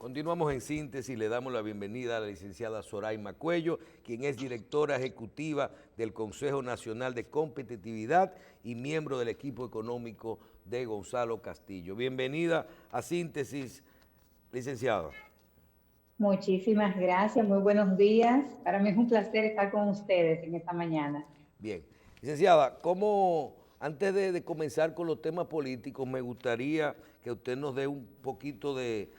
Continuamos en síntesis, le damos la bienvenida a la licenciada Soraima Cuello, quien es directora ejecutiva del Consejo Nacional de Competitividad y miembro del equipo económico de Gonzalo Castillo. Bienvenida a Síntesis, licenciada. Muchísimas gracias, muy buenos días. Para mí es un placer estar con ustedes en esta mañana. Bien, licenciada, antes de comenzar con los temas políticos, me gustaría que usted nos dé un poquito de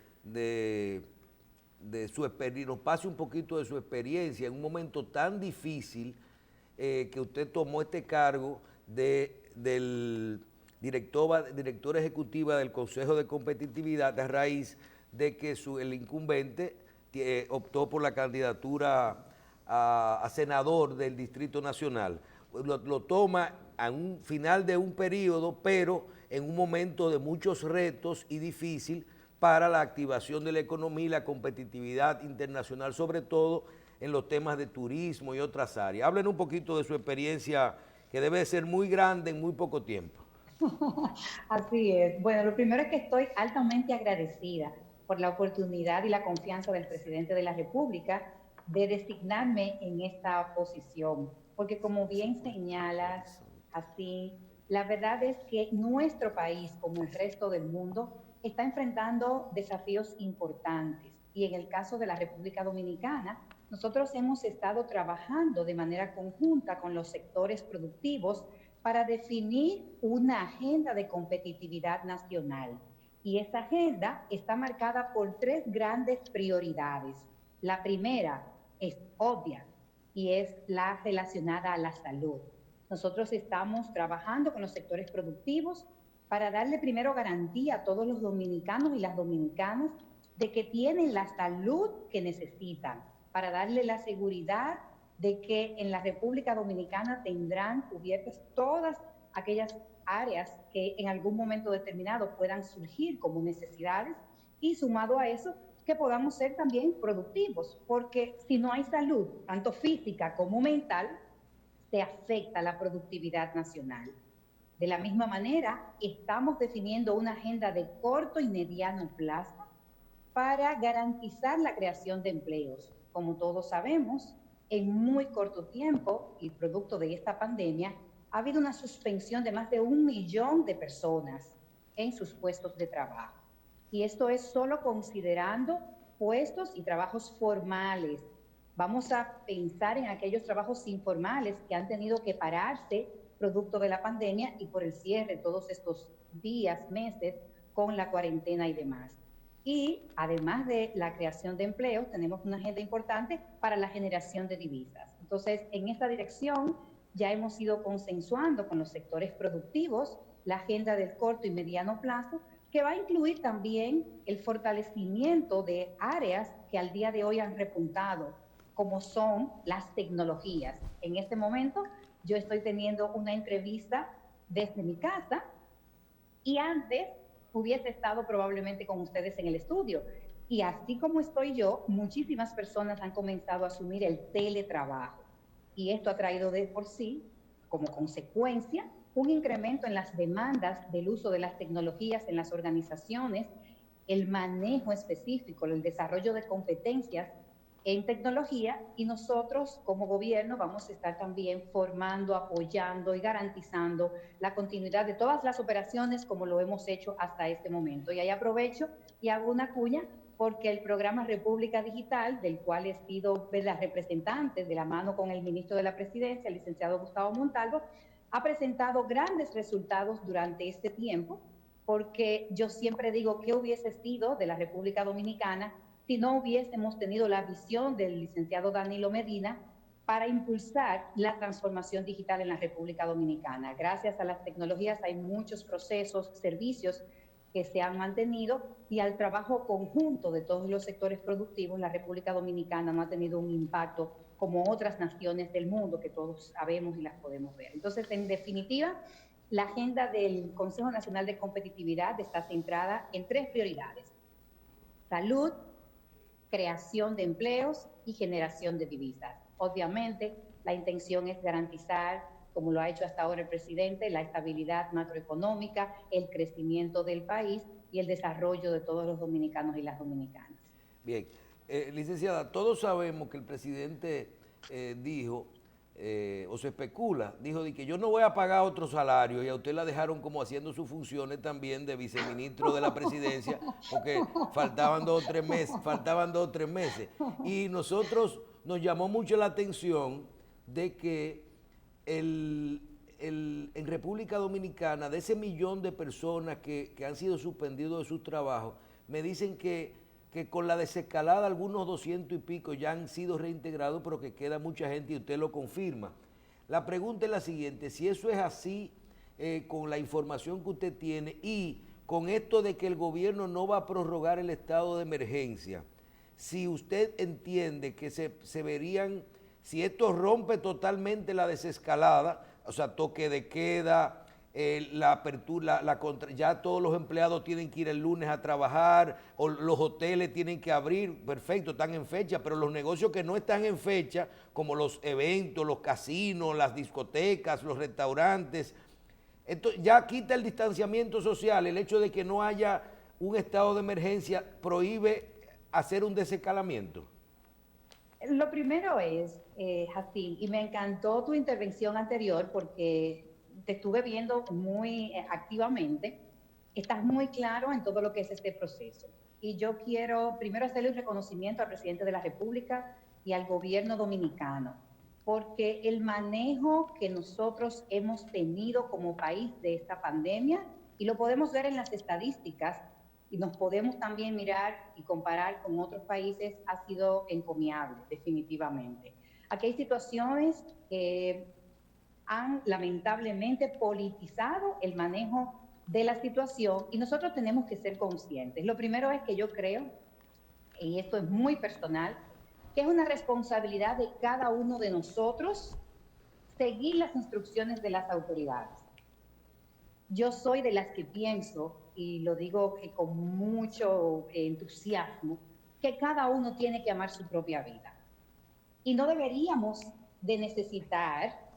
su experiencia, nos pase un poquito de su experiencia en un momento tan difícil que usted tomó este cargo del directora ejecutiva del Consejo de Competitividad a raíz de que el incumbente optó por la candidatura a senador del Distrito Nacional. Lo toma a un final de un periodo, pero en un momento de muchos retos y difícil para la activación de la economía y la competitividad internacional, sobre todo en los temas de turismo y otras áreas. Hablen un poquito de su experiencia, que debe ser muy grande en muy poco tiempo. Así es. Bueno, lo primero es que estoy altamente agradecida por la oportunidad y la confianza del presidente de la República de designarme en esta posición, porque como bien señalas, así, la verdad es que nuestro país, como el resto del mundo, está enfrentando desafíos importantes. Y en el caso de la República Dominicana, nosotros hemos estado trabajando de manera conjunta con los sectores productivos para definir una agenda de competitividad nacional. Y esa agenda está marcada por tres grandes prioridades. La primera es obvia y es la relacionada a la salud. Nosotros estamos trabajando con los sectores productivos para darle primero garantía a todos los dominicanos y las dominicanas de que tienen la salud que necesitan, para darle la seguridad de que en la República Dominicana tendrán cubiertas todas aquellas áreas que en algún momento determinado puedan surgir como necesidades, y sumado a eso, que podamos ser también productivos, porque si no hay salud, tanto física como mental, se afecta la productividad nacional. De la misma manera, estamos definiendo una agenda de corto y mediano plazo para garantizar la creación de empleos. Como todos sabemos, en muy corto tiempo y producto de esta pandemia, ha habido una suspensión de más de 1 millón de personas en sus puestos de trabajo. Y esto es solo considerando puestos y trabajos formales. Vamos a pensar en aquellos trabajos informales que han tenido que pararse producto de la pandemia y por el cierre todos estos días, meses, con la cuarentena y demás. Y además de la creación de empleo, tenemos una agenda importante para la generación de divisas. Entonces, en esta dirección ya hemos ido consensuando con los sectores productivos la agenda del corto y mediano plazo, que va a incluir también el fortalecimiento de áreas que al día de hoy han repuntado, como son las tecnologías. En este momento yo estoy teniendo una entrevista desde mi casa y antes hubiese estado probablemente con ustedes en el estudio. Y así como estoy yo, muchísimas personas han comenzado a asumir el teletrabajo. Y esto ha traído de por sí, como consecuencia, un incremento en las demandas del uso de las tecnologías en las organizaciones, el manejo específico, el desarrollo de competencias en tecnología, y nosotros como gobierno vamos a estar también formando, apoyando y garantizando la continuidad de todas las operaciones como lo hemos hecho hasta este momento. Y ahí aprovecho y hago una cuña porque el programa República Digital, del cual he sido la representante de la mano con el ministro de la Presidencia, el licenciado Gustavo Montalvo, ha presentado grandes resultados durante este tiempo, porque yo siempre digo que hubiese sido de la República Dominicana si no hubiésemos tenido la visión del licenciado Danilo Medina para impulsar la transformación digital en la República Dominicana. Gracias a las tecnologías hay muchos procesos, servicios que se han mantenido, y al trabajo conjunto de todos los sectores productivos, la República Dominicana no ha tenido un impacto como otras naciones del mundo que todos sabemos y las podemos ver. Entonces, en definitiva, la agenda del Consejo Nacional de Competitividad está centrada en tres prioridades: salud, creación de empleos y generación de divisas. Obviamente, la intención es garantizar, como lo ha hecho hasta ahora el presidente, la estabilidad macroeconómica, el crecimiento del país y el desarrollo de todos los dominicanos y las dominicanas. Bien. Licenciada, todos sabemos que el presidente dijo, o se especula, dijo de que yo no voy a pagar otro salario, y a usted la dejaron como haciendo sus funciones también de viceministro de la presidencia, porque faltaban 2 o 3 meses. Y nosotros nos llamó mucho la atención de que en República Dominicana, de ese millón de personas que han sido suspendidos de sus trabajos, me dicen que con la desescalada algunos 200 y pico ya han sido reintegrados, pero que queda mucha gente y usted lo confirma. La pregunta es la siguiente: si eso es así, con la información que usted tiene y con esto de que el gobierno no va a prorrogar el estado de emergencia, si usted entiende que se verían, si esto rompe totalmente la desescalada, o sea, toque de queda, la apertura, ya todos los empleados tienen que ir el lunes a trabajar, o los hoteles tienen que abrir, perfecto, están en fecha, pero los negocios que no están en fecha, como los eventos, los casinos, las discotecas, los restaurantes, esto ya quita el distanciamiento social. El hecho de que no haya un estado de emergencia prohíbe hacer un desescalamiento. Lo primero es, Jacín, y me encantó tu intervención anterior porque te estuve viendo muy activamente, estás muy claro en todo lo que es este proceso. Y yo quiero primero hacerle un reconocimiento al presidente de la República y al gobierno dominicano, porque el manejo que nosotros hemos tenido como país de esta pandemia, y lo podemos ver en las estadísticas, y nos podemos también mirar y comparar con otros países, ha sido encomiable, definitivamente. Aquí hay situaciones que han lamentablemente politizado el manejo de la situación y nosotros tenemos que ser conscientes. Lo primero es que yo creo, y esto es muy personal, que es una responsabilidad de cada uno de nosotros seguir las instrucciones de las autoridades. Yo soy de las que pienso, y lo digo con mucho entusiasmo, que cada uno tiene que amar su propia vida. Y no deberíamos de necesitar,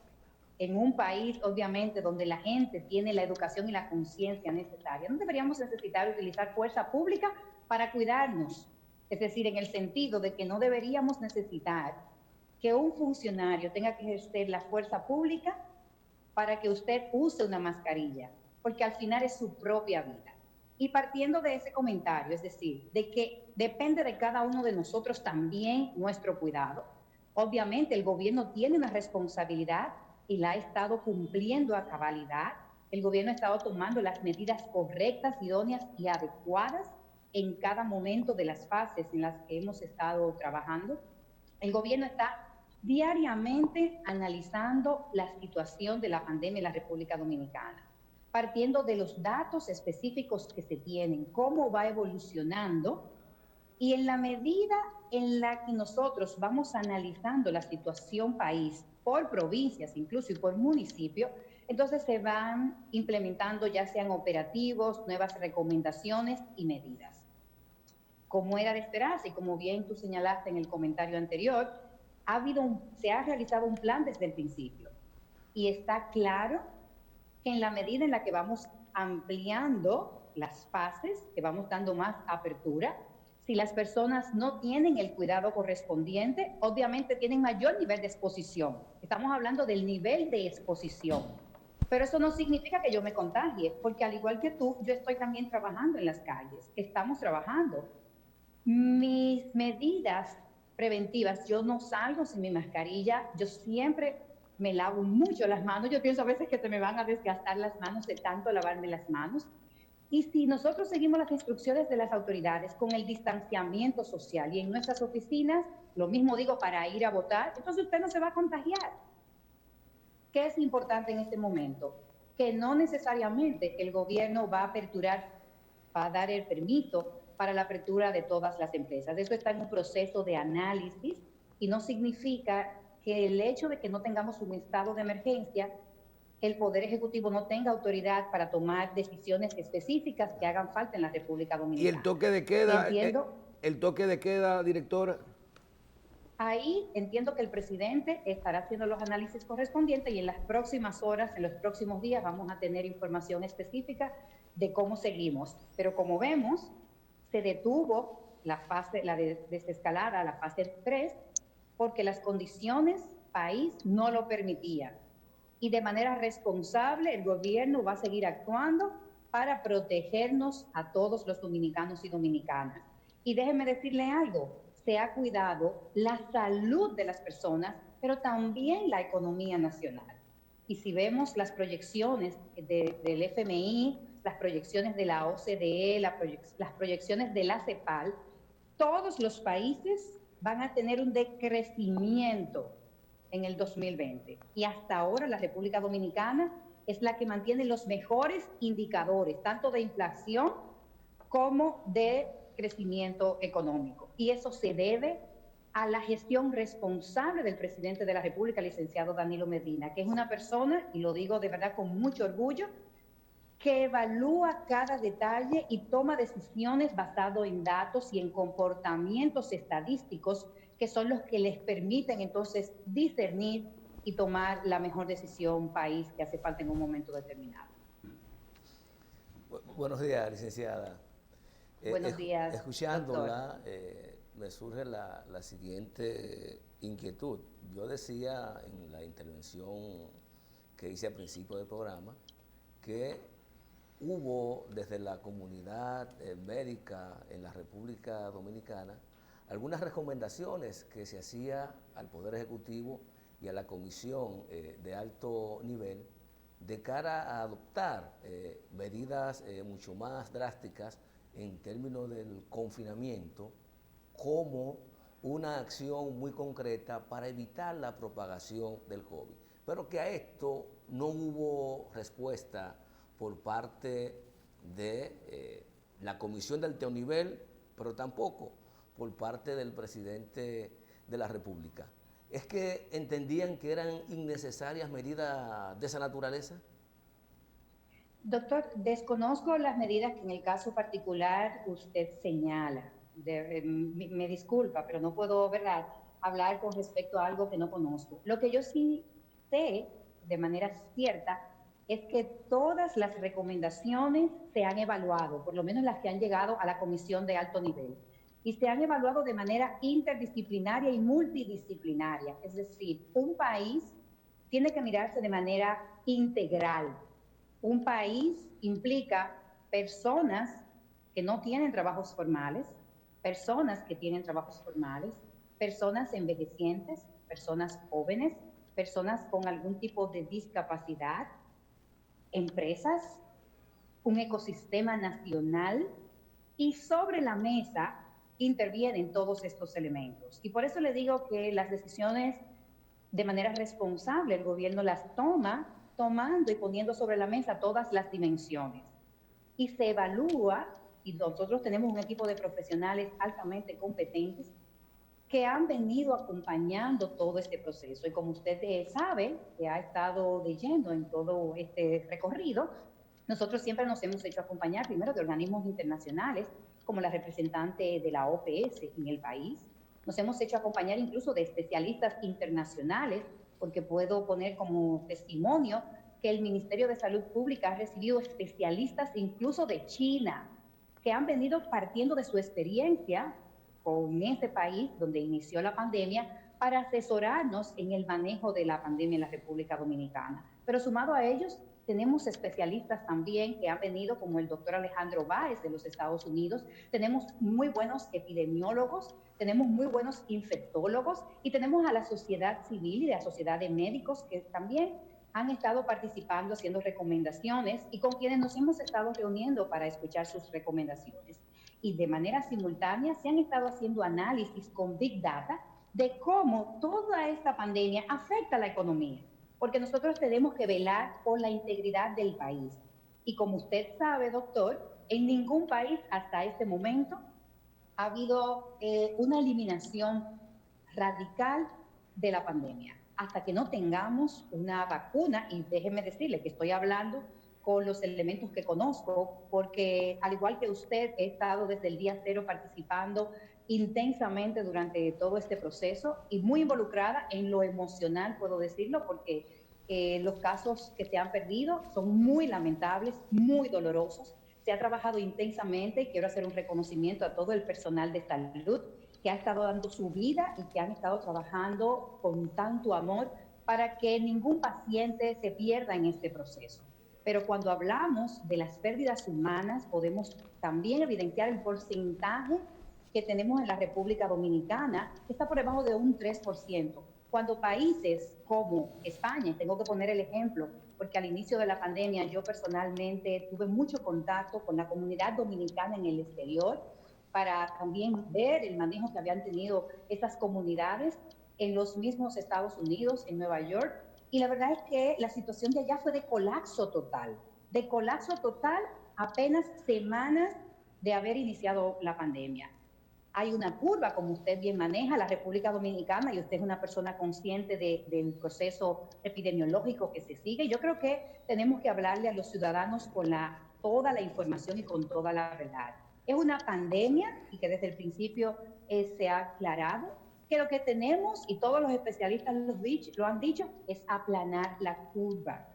en un país, obviamente, donde la gente tiene la educación y la conciencia necesaria, no deberíamos necesitar utilizar fuerza pública para cuidarnos. Es decir, en el sentido de que no deberíamos necesitar que un funcionario tenga que ejercer la fuerza pública para que usted use una mascarilla, porque al final es su propia vida. Y partiendo de ese comentario, es decir, de que depende de cada uno de nosotros también nuestro cuidado. Obviamente el gobierno tiene una responsabilidad y la ha estado cumpliendo a cabalidad. El gobierno ha estado tomando las medidas correctas, idóneas y adecuadas en cada momento de las fases en las que hemos estado trabajando. El gobierno está diariamente analizando la situación de la pandemia en la República Dominicana, partiendo de los datos específicos que se tienen, cómo va evolucionando, y en la medida en la que nosotros vamos analizando la situación país, por provincias incluso y por municipio, entonces se van implementando ya sean operativos, nuevas recomendaciones y medidas. Como era de esperarse y como bien tú señalaste en el comentario anterior, se ha realizado un plan desde el principio y está claro que en la medida en la que vamos ampliando las fases, que vamos dando más apertura, si las personas no tienen el cuidado correspondiente, obviamente tienen mayor nivel de exposición. Estamos hablando del nivel de exposición. Pero eso no significa que yo me contagie, porque al igual que tú, yo estoy también trabajando en las calles. Estamos trabajando. Mis medidas preventivas, yo no salgo sin mi mascarilla, yo siempre me lavo mucho las manos. Yo pienso a veces que se me van a desgastar las manos de tanto lavarme las manos. Y si nosotros seguimos las instrucciones de las autoridades con el distanciamiento social y en nuestras oficinas, lo mismo digo para ir a votar, entonces usted no se va a contagiar. ¿Qué es importante en este momento? Que no necesariamente el gobierno va a aperturar, va a dar el permiso para la apertura de todas las empresas. Eso está en un proceso de análisis y no significa que el hecho de que no tengamos un estado de emergencia, el Poder Ejecutivo no tenga autoridad para tomar decisiones específicas que hagan falta en la República Dominicana. ¿Y el toque de queda? ¿El toque de queda, directora? Ahí entiendo que el presidente estará haciendo los análisis correspondientes y en las próximas horas, en los próximos días, vamos a tener información específica de cómo seguimos. Pero como vemos, se detuvo la de desescalar a la fase 3, porque las condiciones país no lo permitían. Y de manera responsable el gobierno va a seguir actuando para protegernos a todos los dominicanos y dominicanas. Y déjeme decirle algo, se ha cuidado la salud de las personas, pero también la economía nacional. Y si vemos las proyecciones del FMI, las proyecciones de la OCDE, las proyecciones de la CEPAL, todos los países van a tener un decrecimiento en el 2020. Y hasta ahora la República Dominicana es la que mantiene los mejores indicadores, tanto de inflación como de crecimiento económico. Y eso se debe a la gestión responsable del presidente de la República, licenciado Danilo Medina, que es una persona, y lo digo de verdad con mucho orgullo, que evalúa cada detalle y toma decisiones basadas en datos y en comportamientos estadísticos que son los que les permiten entonces discernir y tomar la mejor decisión país que hace falta en un momento determinado. Buenos días, licenciada. Buenos días, escuchándola, me surge la siguiente inquietud. Yo decía en la intervención que hice al principio del programa que hubo desde la comunidad médica en la República Dominicana algunas recomendaciones que se hacía al Poder Ejecutivo y a la Comisión de alto nivel de cara a adoptar medidas mucho más drásticas en términos del confinamiento como una acción muy concreta para evitar la propagación del COVID. Pero que a esto no hubo respuesta por parte de la Comisión de Alto Nivel, pero tampoco por parte del presidente de la República. ¿Es que entendían que eran innecesarias medidas de esa naturaleza? Doctor, desconozco las medidas que en el caso particular usted señala. Me disculpa, pero no puedo, ¿verdad?, hablar con respecto a algo que no conozco. Lo que yo sí sé de manera cierta es que todas las recomendaciones se han evaluado, por lo menos las que han llegado a la Comisión de Alto Nivel, y se han evaluado de manera interdisciplinaria y multidisciplinaria. Es decir, un país tiene que mirarse de manera integral. Un país implica personas que no tienen trabajos formales, personas que tienen trabajos formales, personas envejecientes, personas jóvenes, personas con algún tipo de discapacidad, empresas, un ecosistema nacional, y sobre la mesa intervienen todos estos elementos. Y por eso le digo que las decisiones de manera responsable el gobierno las tomando y poniendo sobre la mesa todas las dimensiones. Y se evalúa, y nosotros tenemos un equipo de profesionales altamente competentes que han venido acompañando todo este proceso. Y como usted sabe, que ha estado leyendo en todo este recorrido, nosotros siempre nos hemos hecho acompañar primero de organismos internacionales, como la representante de la OPS en el país. Nos hemos hecho acompañar incluso de especialistas internacionales, porque puedo poner como testimonio que el Ministerio de Salud Pública ha recibido especialistas incluso de China, que han venido partiendo de su experiencia con ese país donde inició la pandemia para asesorarnos en el manejo de la pandemia en la República Dominicana. Pero sumado a ellos, tenemos especialistas también que han venido, como el doctor Alejandro Báez de los Estados Unidos. Tenemos muy buenos epidemiólogos, tenemos muy buenos infectólogos y tenemos a la sociedad civil y la sociedad de médicos que también han estado participando, haciendo recomendaciones y con quienes nos hemos estado reuniendo para escuchar sus recomendaciones. Y de manera simultánea se han estado haciendo análisis con Big Data de cómo toda esta pandemia afecta a la economía, porque nosotros tenemos que velar por la integridad del país. Y como usted sabe, doctor, en ningún país hasta este momento ha habido una eliminación radical de la pandemia. Hasta que no tengamos una vacuna, y déjeme decirle que estoy hablando con los elementos que conozco, porque al igual que usted, he estado desde el día cero participando intensamente durante todo este proceso y muy involucrada en lo emocional, puedo decirlo, porque los casos que se han perdido son muy lamentables, muy dolorosos. se ha trabajado intensamente y quiero hacer un reconocimiento a todo el personal de salud que ha estado dando su vida y que han estado trabajando con tanto amor para que ningún paciente se pierda en este proceso. Pero cuando hablamos de las pérdidas humanas, podemos también evidenciar el porcentaje que tenemos en la República Dominicana, que está por debajo de un 3%. Cuando países como España, y tengo que poner el ejemplo, porque al inicio de la pandemia yo personalmente tuve mucho contacto con la comunidad dominicana en el exterior para también ver el manejo que habían tenido estas comunidades en los mismos Estados Unidos, en Nueva York, y la verdad es que la situación de allá fue de colapso total apenas semanas de haber iniciado la pandemia. Hay una curva, como usted bien maneja, la República Dominicana, y usted es una persona consciente del proceso epidemiológico que se sigue. Yo creo que tenemos que hablarle a los ciudadanos con toda la información y con toda la verdad. Es una pandemia y que desde el principio se ha aclarado que lo que tenemos, y todos los especialistas lo han dicho, es aplanar la curva,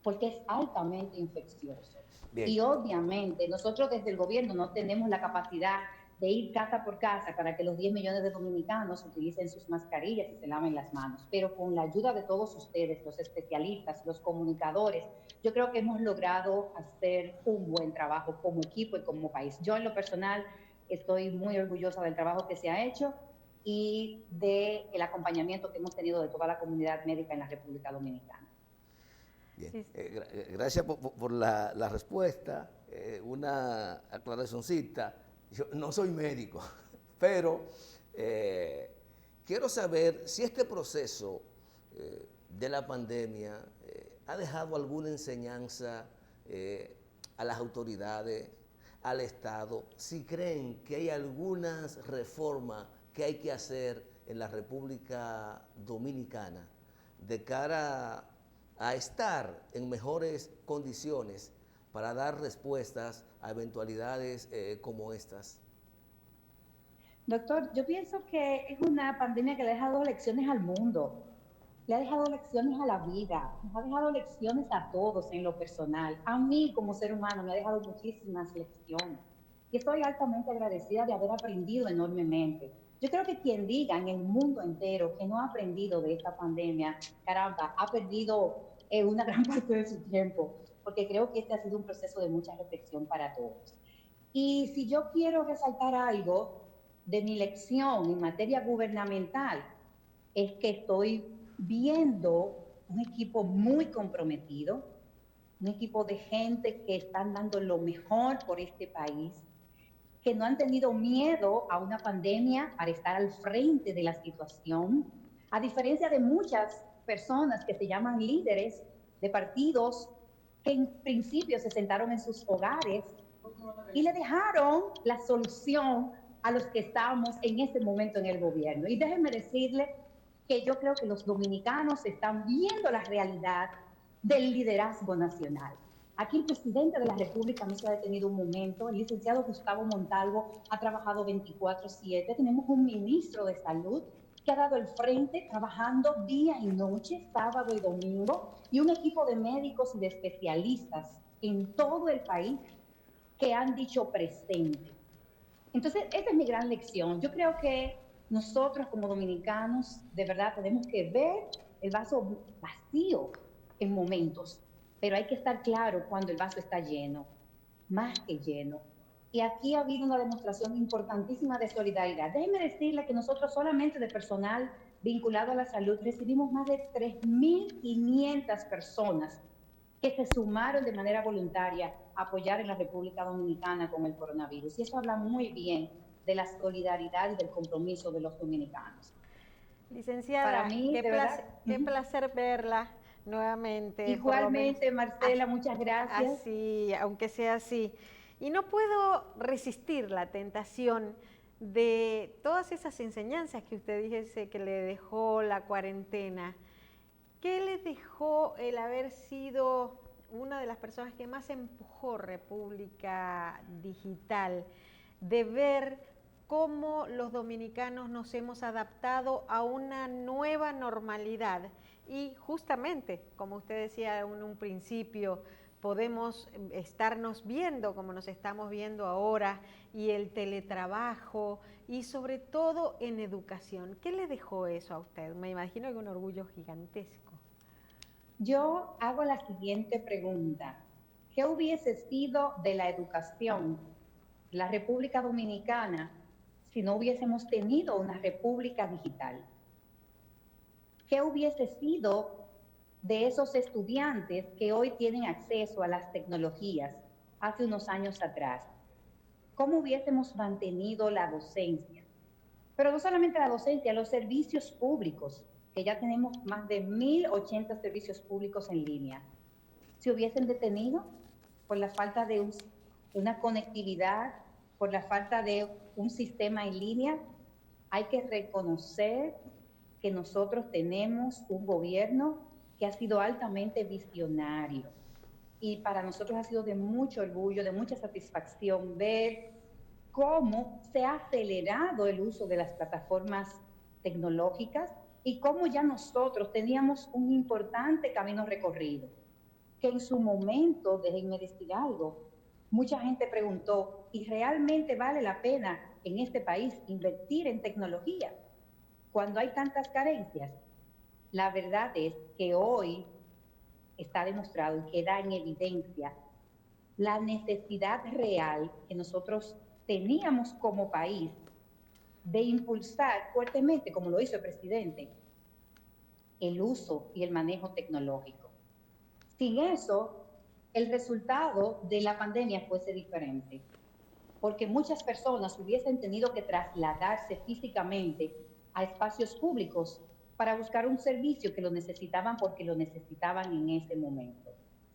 porque es altamente infeccioso. Bien. Y obviamente nosotros desde el gobierno no tenemos la capacidad de ir casa por casa para que los 10 millones de dominicanos utilicen sus mascarillas y se laven las manos, pero con la ayuda de todos ustedes, los especialistas, los comunicadores, yo creo que hemos logrado hacer un buen trabajo como equipo y como país. Yo en lo personal estoy muy orgullosa del trabajo que se ha hecho y del acompañamiento que hemos tenido de toda la comunidad médica en la República Dominicana. Bien. Sí. Gracias por la respuesta. Una aclaracioncita. Yo no soy médico, pero quiero saber si este proceso de la pandemia ha dejado alguna enseñanza a las autoridades, al Estado, si creen que hay algunas reformas que hay que hacer en la República Dominicana de cara a estar en mejores condiciones para dar respuestas a eventualidades como estas. Doctor, yo pienso que es una pandemia que le ha dejado lecciones al mundo, le ha dejado lecciones a la vida, nos ha dejado lecciones a todos en lo personal. A mí como ser humano me ha dejado muchísimas lecciones y estoy altamente agradecida de haber aprendido enormemente. Yo creo que quien diga en el mundo entero que no ha aprendido de esta pandemia, caramba, ha perdido una gran parte de su tiempo, porque creo que este ha sido un proceso de mucha reflexión para todos. Y si yo quiero resaltar algo de mi lección en materia gubernamental, es que estoy viendo un equipo muy comprometido, un equipo de gente que están dando lo mejor por este país, que no han tenido miedo a una pandemia para estar al frente de la situación, a diferencia de muchas personas que se llaman líderes de partidos que en principio se sentaron en sus hogares y le dejaron la solución a los que estamos en ese momento en el gobierno. Y déjenme decirle que yo creo que los dominicanos están viendo la realidad del liderazgo nacional. Aquí el presidente de la República no se ha detenido un momento, el licenciado Gustavo Montalvo ha trabajado 24/7, tenemos un ministro de Salud que ha dado el frente trabajando día y noche, sábado y domingo, y un equipo de médicos y de especialistas en todo el país que han dicho presente. Entonces, esa es mi gran lección. Yo creo que nosotros como dominicanos de verdad tenemos que ver el vaso vacío en momentos, pero hay que estar claro cuando el vaso está lleno, más que lleno. Y aquí ha habido una demostración importantísima de solidaridad. Déjenme decirle que nosotros solamente de personal vinculado a la salud recibimos más de 3.500 personas que se sumaron de manera voluntaria a apoyar en la República Dominicana con el coronavirus. Y eso habla muy bien de la solidaridad y del compromiso de los dominicanos. Licenciada, para mí, qué placer verla nuevamente. Igualmente, Marcela, muchas gracias. Así, aunque sea así. Y no puedo resistir la tentación de todas esas enseñanzas que usted dice que le dejó la cuarentena. ¿Qué le dejó el haber sido una de las personas que más empujó República Digital, de ver cómo los dominicanos nos hemos adaptado a una nueva normalidad? Y justamente, como usted decía en un principio, podemos estarnos viendo como nos estamos viendo ahora, y el teletrabajo, y sobre todo en educación. ¿Qué le dejó eso a usted? Me imagino que un orgullo gigantesco. Yo hago la siguiente pregunta. ¿Qué hubiese sido de la educación, la República Dominicana, si no hubiésemos tenido una república digital? ¿Qué hubiese sido de esos estudiantes que hoy tienen acceso a las tecnologías hace unos años atrás? ¿Cómo hubiésemos mantenido la docencia? Pero no solamente la docencia, los servicios públicos, que ya tenemos más de 1.080 servicios públicos en línea. ¿Se hubiesen detenido por la falta de una conectividad, por la falta de un sistema en línea? Hay que reconocer que nosotros tenemos un gobierno que ha sido altamente visionario. Y para nosotros ha sido de mucho orgullo, de mucha satisfacción ver cómo se ha acelerado el uso de las plataformas tecnológicas y cómo ya nosotros teníamos un importante camino recorrido. Que en su momento, déjenme decir algo, mucha gente preguntó, ¿y realmente vale la pena en este país invertir en tecnología cuando hay tantas carencias? La verdad es que hoy está demostrado y queda en evidencia la necesidad real que nosotros teníamos como país de impulsar fuertemente, como lo hizo el presidente, el uso y el manejo tecnológico. Sin eso, el resultado de la pandemia fuese diferente, porque muchas personas hubiesen tenido que trasladarse físicamente a espacios públicos para buscar un servicio que lo necesitaban porque lo necesitaban en ese momento.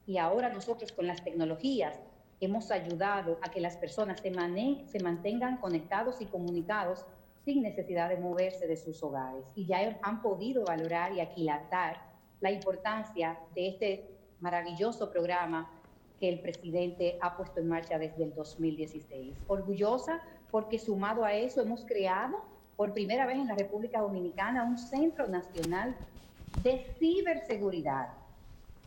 Y ahora nosotros con las tecnologías hemos ayudado a que las personas se mantengan conectados y comunicados sin necesidad de moverse de sus hogares. Y ya han podido valorar y aquilatar la importancia de este maravilloso programa que el presidente ha puesto en marcha desde el 2016. Orgullosa porque sumado a eso hemos creado por primera vez en la República Dominicana un Centro Nacional de Ciberseguridad,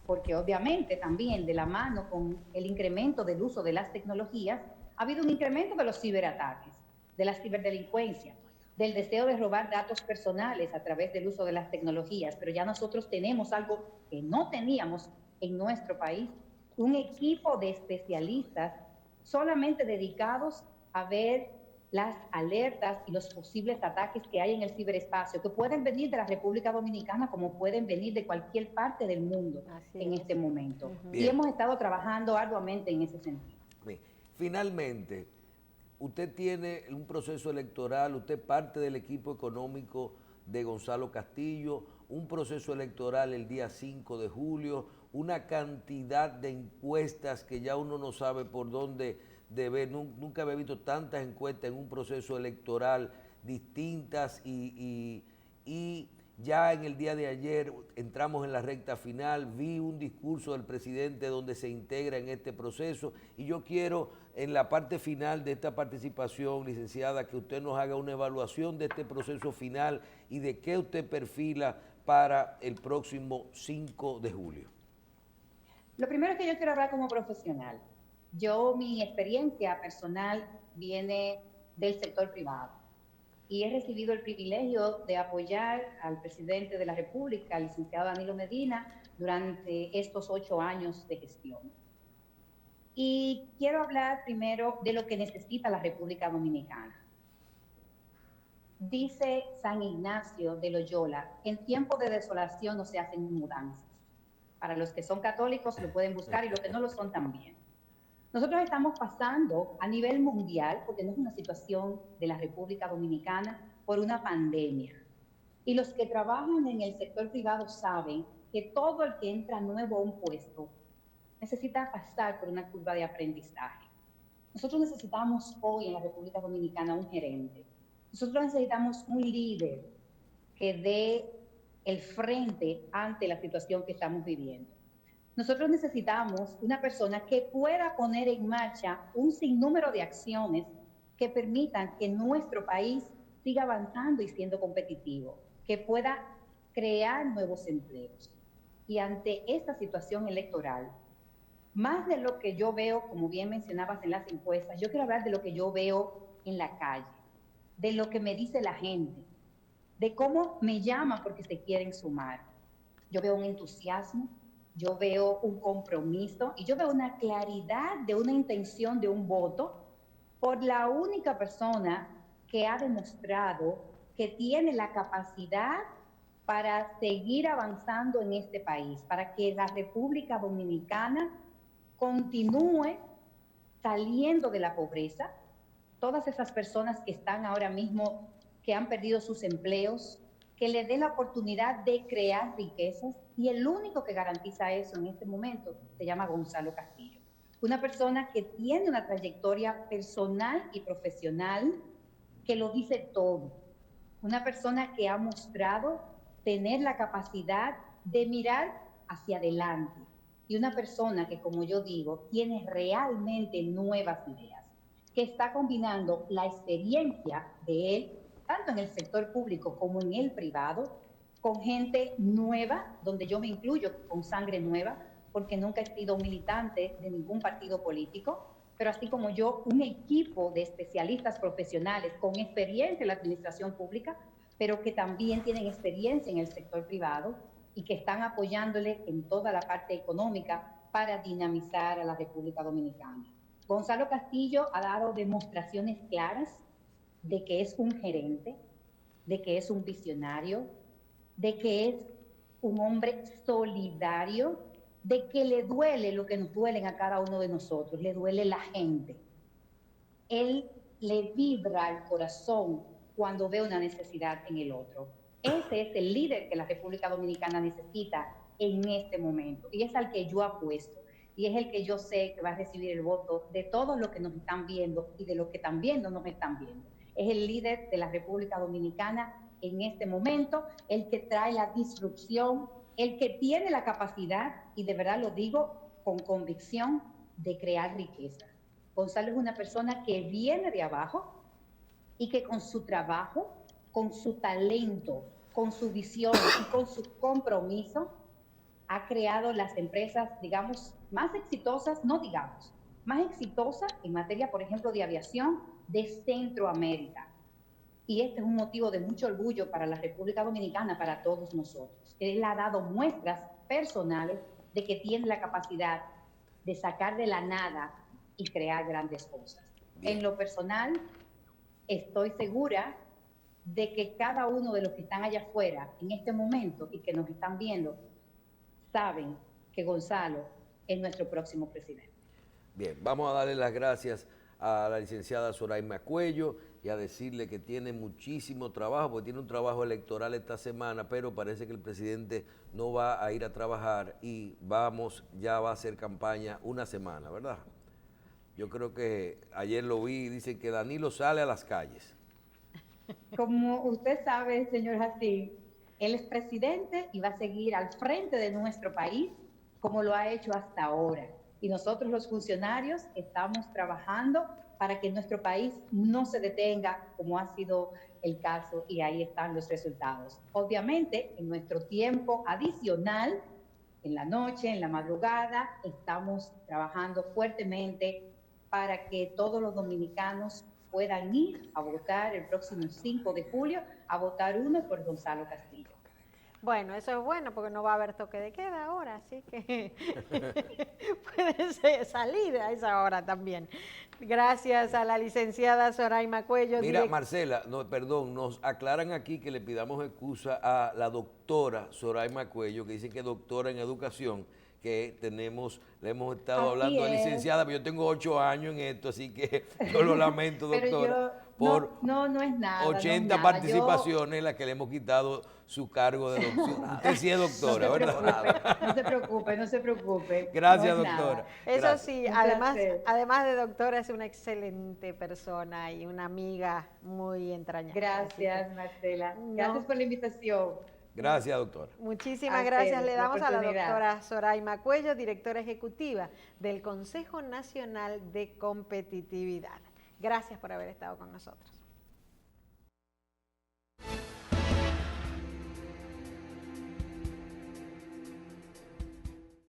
porque obviamente también de la mano con el incremento del uso de las tecnologías, ha habido un incremento de los ciberataques, de la ciberdelincuencia, del deseo de robar datos personales a través del uso de las tecnologías, pero ya nosotros tenemos algo que no teníamos en nuestro país, un equipo de especialistas solamente dedicados a ver las alertas y los posibles ataques que hay en el ciberespacio, que pueden venir de la República Dominicana como pueden venir de cualquier parte del mundo en este momento. Y hemos estado trabajando arduamente en ese sentido. Bien. Finalmente, usted tiene un proceso electoral, usted parte del equipo económico de Gonzalo Castillo, un proceso electoral el día 5 de julio, una cantidad de encuestas que ya uno no sabe por dónde ver. Nunca había visto tantas encuestas en un proceso electoral distintas y ya en el día de ayer entramos en la recta final, vi un discurso del presidente donde se integra en este proceso y yo quiero en la parte final de esta participación, licenciada, que usted nos haga una evaluación de este proceso final y de qué usted perfila para el próximo 5 de julio. Lo primero es que yo quiero hablar como profesional. Mi experiencia personal viene del sector privado y he recibido el privilegio de apoyar al presidente de la República, el licenciado Danilo Medina, durante estos 8 años de gestión. Y quiero hablar primero de lo que necesita la República Dominicana. Dice San Ignacio de Loyola, en tiempo de desolación no se hacen mudanzas. Para los que son católicos lo pueden buscar y los que no lo son también. Nosotros estamos pasando a nivel mundial, porque no es una situación de la República Dominicana, por una pandemia. Y los que trabajan en el sector privado saben que todo el que entra nuevo a un puesto necesita pasar por una curva de aprendizaje. Nosotros necesitamos hoy en la República Dominicana un gerente. Nosotros necesitamos un líder que dé el frente ante la situación que estamos viviendo. Nosotros necesitamos una persona que pueda poner en marcha un sinnúmero de acciones que permitan que nuestro país siga avanzando y siendo competitivo, que pueda crear nuevos empleos. Y ante esta situación electoral, más de lo que yo veo, como bien mencionabas en las encuestas, yo quiero hablar de lo que yo veo en la calle, de lo que me dice la gente, de cómo me llaman porque se quieren sumar. Yo veo un entusiasmo, yo veo un compromiso y yo veo una claridad de una intención de un voto por la única persona que ha demostrado que tiene la capacidad para seguir avanzando en este país, para que la República Dominicana continúe saliendo de la pobreza. Todas esas personas que están ahora mismo, que han perdido sus empleos, que le dé la oportunidad de crear riquezas, y el único que garantiza eso en este momento se llama Gonzalo Castillo. Una persona que tiene una trayectoria personal y profesional que lo dice todo. Una persona que ha mostrado tener la capacidad de mirar hacia adelante. Y una persona que, como yo digo, tiene realmente nuevas ideas, que está combinando la experiencia de él, tanto en el sector público como en el privado, con gente nueva, donde yo me incluyo con sangre nueva, porque nunca he sido militante de ningún partido político, pero así como yo, un equipo de especialistas profesionales con experiencia en la administración pública, pero que también tienen experiencia en el sector privado y que están apoyándole en toda la parte económica para dinamizar a la República Dominicana. Gonzalo Castillo ha dado demostraciones claras de que es un gerente, de que es un visionario, de que es un hombre solidario, de que le duele lo que nos duele a cada uno de nosotros, le duele la gente. Él le vibra al corazón cuando ve una necesidad en el otro. Ese es el líder que la República Dominicana necesita en este momento, y es al que yo apuesto, y es el que yo sé que va a recibir el voto de todos los que nos están viendo y de los que también no nos están viendo. Es el líder de la República Dominicana en este momento, el que trae la disrupción, el que tiene la capacidad, y de verdad lo digo con convicción, de crear riqueza. Gonzalo es una persona que viene de abajo y que con su trabajo, con su talento, con su visión y con su compromiso, ha creado las empresas, digamos, más exitosas, más exitosas en materia, por ejemplo, de aviación de Centroamérica. Y este es un motivo de mucho orgullo para la República Dominicana, para todos nosotros. Él ha dado muestras personales de que tiene la capacidad de sacar de la nada y crear grandes cosas. Bien. En lo personal, estoy segura de que cada uno de los que están allá afuera en este momento y que nos están viendo saben que Gonzalo es nuestro próximo presidente. Bien, vamos a darle las gracias a la licenciada Zoraima Cuello y a decirle que tiene muchísimo trabajo, porque tiene un trabajo electoral esta semana, pero parece que el presidente no va a ir a trabajar y ya va a hacer campaña una semana, ¿verdad? Yo creo que ayer lo vi y dicen que Danilo sale a las calles. Como usted sabe, señor Jacín, él es presidente y va a seguir al frente de nuestro país como lo ha hecho hasta ahora. Y nosotros los funcionarios estamos trabajando para que nuestro país no se detenga, como ha sido el caso, y ahí están los resultados. Obviamente, en nuestro tiempo adicional, en la noche, en la madrugada, estamos trabajando fuertemente para que todos los dominicanos puedan ir a votar el próximo 5 de julio, a votar uno por Gonzalo Castillo. Bueno, eso es bueno porque no va a haber toque de queda ahora, así que pueden salir a esa hora también. Gracias a la licenciada Zoraima Cuello. Mira, Marcela, perdón, nos aclaran aquí que le pidamos excusa a la doctora Zoraima Cuello, que dice que es doctora en educación, que le hemos estado hablando a licenciada, pero yo tengo 8 años en esto, así que yo lo lamento, doctora. No es nada. 80 participaciones las que le hemos quitado su cargo de doctora. Usted sí es doctora, ¿verdad? No se preocupe. Gracias, doctora. Eso Gracias. sí, además de doctora, es una excelente persona y una amiga muy entrañable. Gracias, Marcela. Gracias por la invitación. Gracias, doctora. Muchísimas gracias. Le damos a la doctora Zoraima Cuello, directora ejecutiva del Consejo Nacional de Competitividad. Gracias por haber estado con nosotros.